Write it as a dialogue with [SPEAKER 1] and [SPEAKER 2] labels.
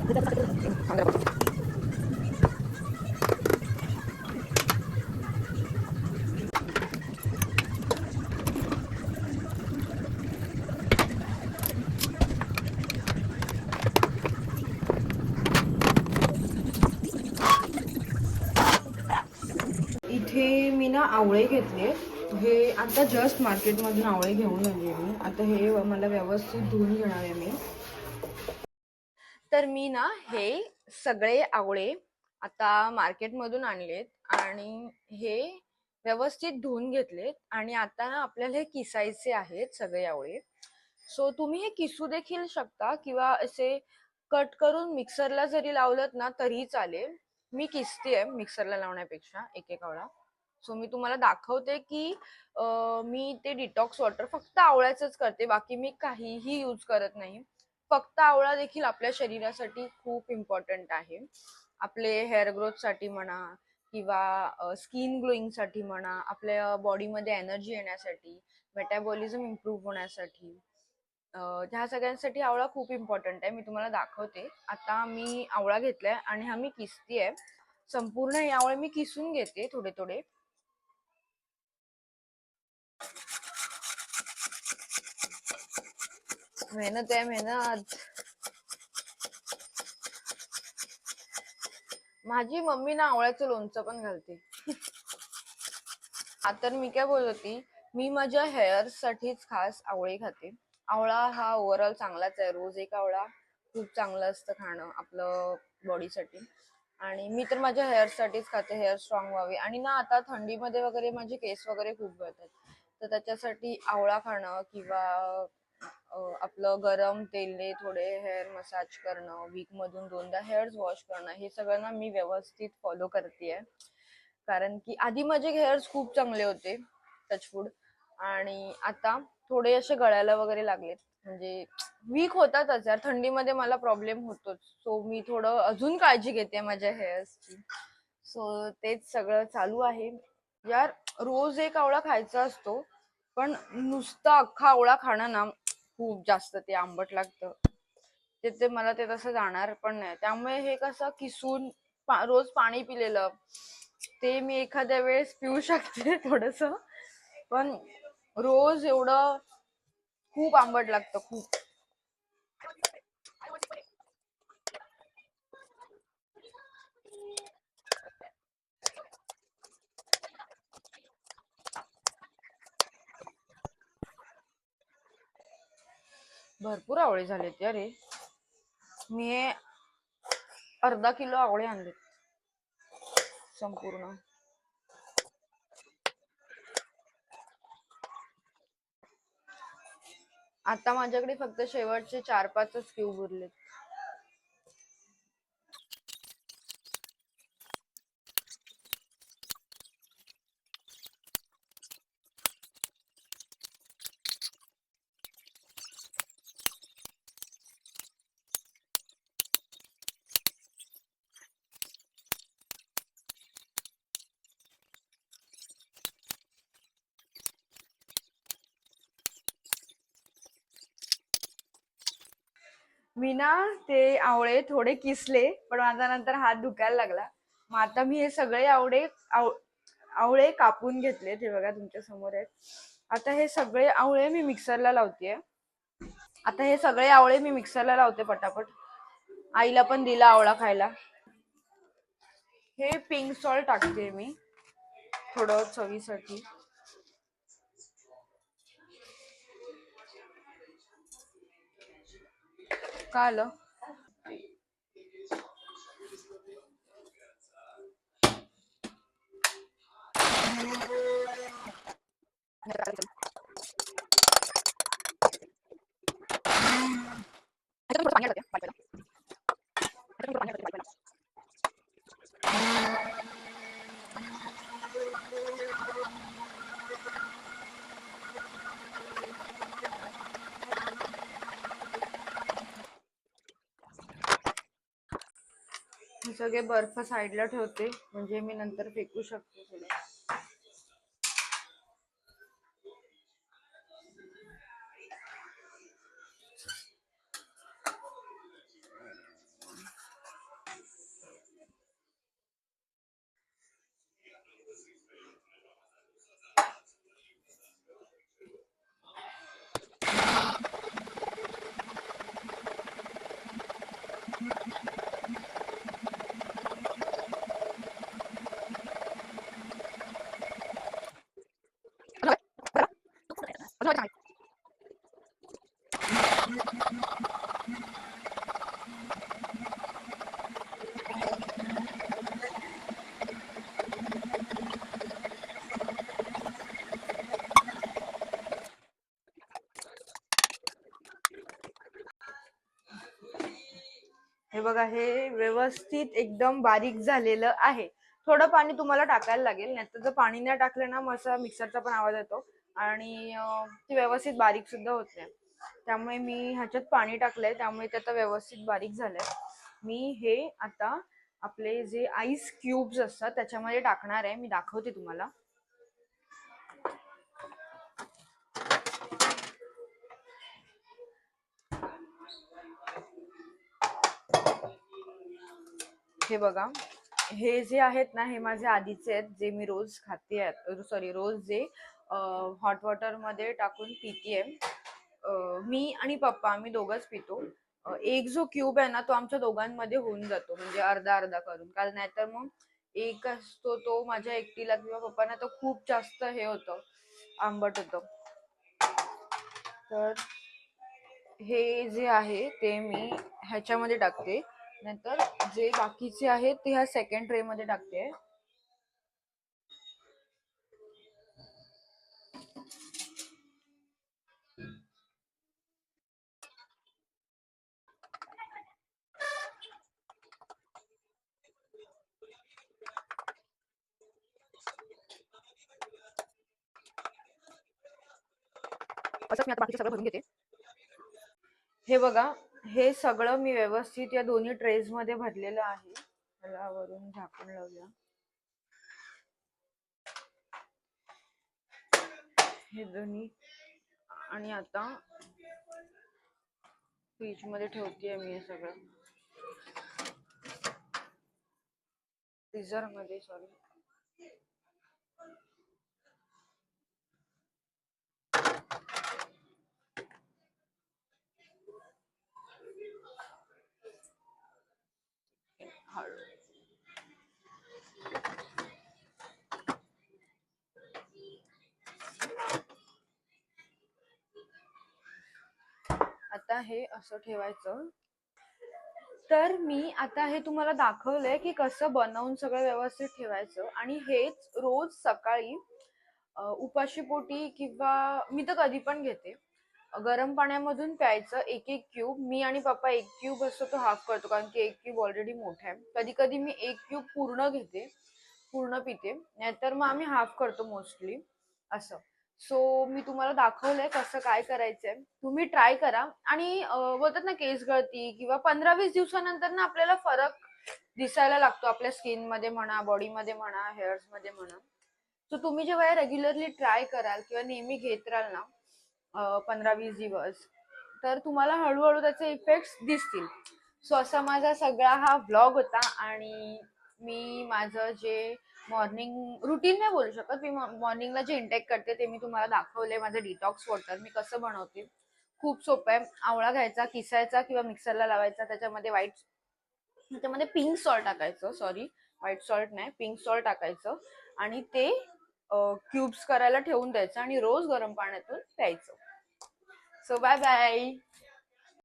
[SPEAKER 1] इथे मी ना आवळे घेतले, हे आता जस्ट मार्केटमधून आवळे घेऊन आले मी. आता हे मला व्यवस्थित धुवून घेणार आहे मी. तर मी ना हे सगळे आवळे आता मार्केटमधून आणलेत आणि हे व्यवस्थित धुवून घेतलेत आणि आता ना आपल्याला हे किसायचे आहेत सगळे आवळे. सो तुम्ही हे किसू देखील शकता किंवा असे कट करून मिक्सरला जरी लावलत ना तरी चालेल. मी किसतेय मिक्सरला लावण्यापेक्षा एक एक आवळा. सो मी तुम्हाला दाखवते की मी ते डिटॉक्स वॉटर फक्त आवळ्याचंच करते, बाकी मी काहीही यूज करत नाही. फक्त आवळा देखील आपल्या शरीरासाठी खूप इम्पॉर्टंट आहे. आपले हेअर ग्रोथ साठी म्हणा किंवा स्किन ग्लोईंग साठी म्हणा, आपल्या बॉडीमध्ये एनर्जी येण्यासाठी, मेटाबॉलिझम इम्प्रूव्ह होण्यासाठी, ह्या सगळ्यांसाठी आवळा खूप इम्पॉर्टंट आहे. मी तुम्हाला दाखवते. आता मी आवळा घेतलाय आणि हा मी किसतेय. संपूर्ण हे आवळे मी किसून घेते थोडे थोडे. मेहनत आहे मेहनत. माझी मम्मी ना आवळ्याचं लोणचं पण घालते. तर मी काय बोलत होती, मी माझ्या हेअर साठीच खास आवळे खाते. आवळा हा ओव्हरऑल चांगलाच आहे. रोज एक आवळा खूप चांगलं असतं खाणं आपलं बॉडीसाठी. आणि मी तर माझ्या हेअर साठीच खाते, हेअर स्ट्रॉंग व्हावे. आणि ना आता थंडीमध्ये वगैरे माझे केस वगैरे खूप गळतात, तर त्याच्यासाठी आवळा खाणं किंवा आपलं गरम तेलने थोडे हेअर मसाज करणं, वीक मधून 2दा हेअर्स वॉश करणं, हे सगळं ना मी व्यवस्थित फॉलो करतेय. कारण की आधी माझे हेअर्स खूप चांगले होते, टचवूड, आणि आता थोडे असे गळायला वगैरे लागलेत. म्हणजे वीक होतातच यार, थंडीमध्ये मला प्रॉब्लेम होतोच. सो मी थोडं अजून काळजी घेते माझ्या हेअर्सची. सो तेच सगळं चालू आहे यार. रोज एक आवळा खायचा असतो, पण नुसता अख्खा आवळा खाणं ना खूप जास्त ते आंबट लागतं. ते मला ते तसं जाणार पण नाही. त्यामुळे हे कसं किसून रोज पाणी पिलेलं ते मी एखाद्या वेळेस पिऊ शकते थोडस, पण रोज एवढं खूप आंबट लागतं खूप. भरपूर आवळे झालेत अरे. मी अर्धा किलो आवळे आणले संपूर्ण. आता माझ्याकडे फक्त शेवटचे 4-5च क्यूब उरलेत. मी ना ते आवळे थोडे किसले, पण माझा नंतर हात दुखायला लागला. मग आता मी हे सगळे आवळे कापून घेतले, ते बघा तुमच्या समोर आहेत. आता हे सगळे आवळे मी मिक्सरला लावतेय. आता हे सगळे आवळे मी मिक्सरला लावते पटापट. आईला पण दिला आवळा खायला. हे पिंक सॉल्ट टाकते मी थोडं चवीसाठी. का आलं? हे सगळे बर्फ साईडला ठेवते, म्हणजे मी नंतर फेकू शकते थोडे. हे बघा, हे व्यवस्थित एकदम बारीक झालेलं आहे. थोडं पाणी तुम्हाला टाकायला लागेल, नाहीतर जर पाणी नाही टाकलं ना मग मिक्सरचा पण आवाज येतो आणि ते व्यवस्थित बारीक सुद्धा होत नाही. त्यामुळे मी ह्याच्यात पाणी टाकलंय, त्यामुळे ते आता व्यवस्थित बारीक झालंय. मी हे आता आपले जे आईस क्यूब्स असतात त्याच्यामध्ये टाकणार आहे. मी दाखवते तुम्हाला. हे बघा, हे जे आहेत ना हे माझे आधीचे आहेत, जे मी रोज खाते आहेत, सॉरी रोज जे हॉट वॉटर मध्ये टाकून पितीये. मी आणि पप्पा आम्ही दोघंच पितो. एक जो क्यूब आहे ना तो आमच्या दोघांमध्ये होऊन जातो, म्हणजे अर्धा अर्धा करून, कारण नाहीतर मग एक असतो तो माझ्या एकटीला किंवा पप्पांना तो खूप जास्त हे होतं, आंबट होतं. तर हे जे आहे ते मी ह्याच्यामध्ये टाकते, नंतर जे बाकीचे आहेत ते ह्या सेकंड ट्रे मध्ये टाकते. असं मी आता बाकीचं सगळं भरून घेते. हे बघा, हे सगळं मी व्यवस्थित या दोन्ही ट्रेज मध्ये भरलेलं आहे. त्याला वरून झाकून लावूया. हे दोन्ही, आणि आता फ्रीज मध्ये ठेवतेय मी हे सगळं, फ्रीझर मध्ये, सॉरी. आता हे असं ठेवायचं. तर मी आता हे तुम्हाला दाखवलंय की कसं बनवून सगळं व्यवस्थित ठेवायचं, आणि हेच रोज सकाळी उपाशी पोटी किंवा मी तर कधी पण घेते, गरम पाण्यामधून प्यायचं. एक एक क्यूब, मी आणि पप्पा एक क्यूब असतो तो हाफ करतो, कारण की एक क्यूब ऑलरेडी मोठा आहे. कधी कधी मी एक क्यूब पूर्ण घेते, पूर्ण पिते, नाहीतर मग आम्ही हाफ करतो मोस्टली असं. सो मी तुम्हाला दाखवलंय कसं काय करायचंय, तुम्ही ट्राय करा. आणि बोलतात ना केस गळती किंवा 15-20 दिवसानंतर ना आपल्याला फरक दिसायला लागतो आपल्या स्किन मध्ये म्हणा, बॉडी मध्ये म्हणा, हेअर्स मध्ये म्हणा. सो तुम्ही जेव्हा रेग्युलरली ट्राय कराल किंवा नेहमी घेत राहाल ना 15-20 दिवस, तर तुम्हाला हळूहळू त्याचे इफेक्ट्स दिसतील. सो असा माझा सगळा हा व्लॉग होता, आणि मी माझं जे मॉर्निंग रुटीन नाही बोलू शकत, मी मॉर्निंगला जे इंटेक करते ते मी तुम्हाला दाखवले. माझं डिटॉक्स वॉटर मी कसं बनवते, खूप सोपं आहे. आवळा घ्यायचा, किसायचा किंवा मिक्सरला लावायचा, त्याच्यामध्ये पिंक सॉल्ट टाकायचं, सॉरी व्हाईट सॉल्ट नाही, पिंक सॉल्ट टाकायचं, आणि ते क्यूब्स करायला ठेवून द्यायचं आणि रोज गरम पाण्यातून प्यायचं. So bye bye.